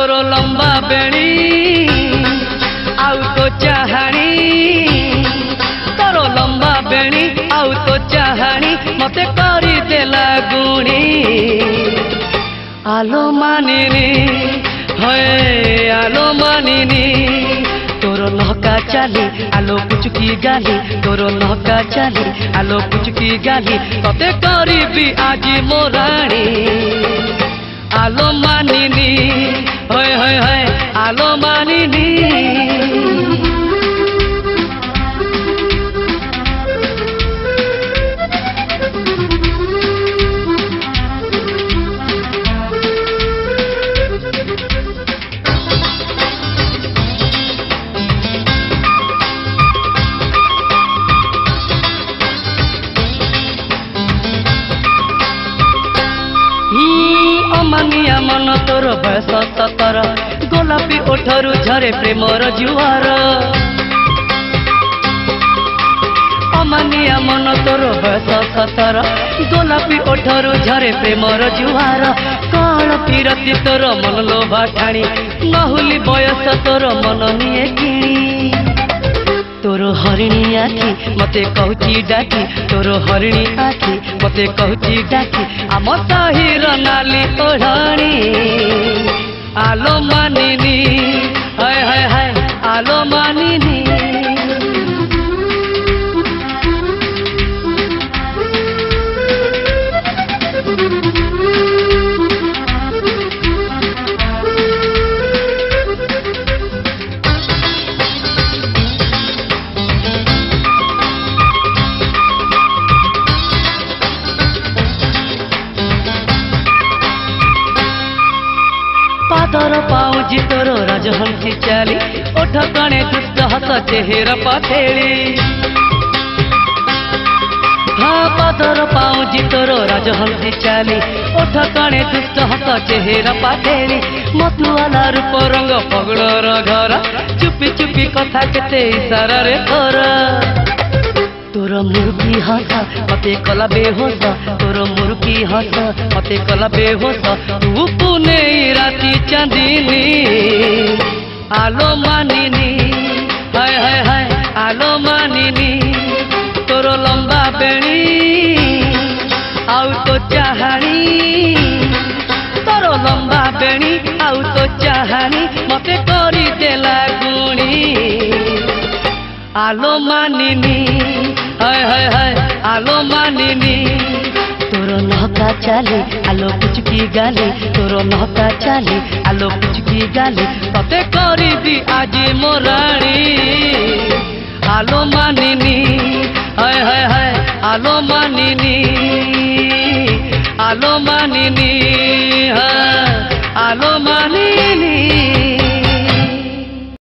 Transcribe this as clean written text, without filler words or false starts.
तोर लंबा बेणी आउ तो चाहाणी तोर लंबा बेणी आउ तो चाहाणी मते करी देला गुणी आलो मानिनी है आलो मानिनी तोर नहका चाली आलो पुचुकी गाली तोर नहका चाली आलो पुचुकी गाली तते करीबी आजी मोराणी आलो मानिनी है आलो मानिनी अमानिया मन तोर बयस 17 गोलापी ओठरू झरे प्रेमर जुआर अमानिया मन तोर बयस 17 गोलापी ओठरू झरे प्रेमर जुआर कण फिरती तोर मन लोभा ठाणी नहुली बयस तोर मन निये किणी तोर हरिणी आखि मते कहूची डाकी तोर हरिणी आखि मते कहूची डाकी आम साहिर नाली ओढ़ाणी आलो मानिनी हाय आलो मानिनी पादर पाऊजी तोर राजहंसी चाली ओठ कणे दुष्ट हस चेहरा पाथेली हाँ पादर पाऊजी तोर राजहंसी चाली ओठ कणे दुष्ट हस चेहरा पाथेली मतुआला रूप रंग पगड़र घर चुपी चुपी कथा केते इशारा रे तोर तोर मुर्गी हस मते कला बेहोस तोर मुर्गी हस मते कला बेहोस तू पुने राती चांदनी आलो मानिनी हाय आलो मानिनी तोर लंबा बेणी आउ तो चाहाणी तोर लंबा बेणी आउ तो चाहाणी मते करी देला गुणी आलो मानिनी हाय आलो मानिनी तोर नहका चाली आलो पुचुकी गाली तोर नहका चाली आलो पुचुकी गाली तते करीबी आजी मोराणी आलो मानिनी हाय आलो मानिनी आलो मानिनी आलो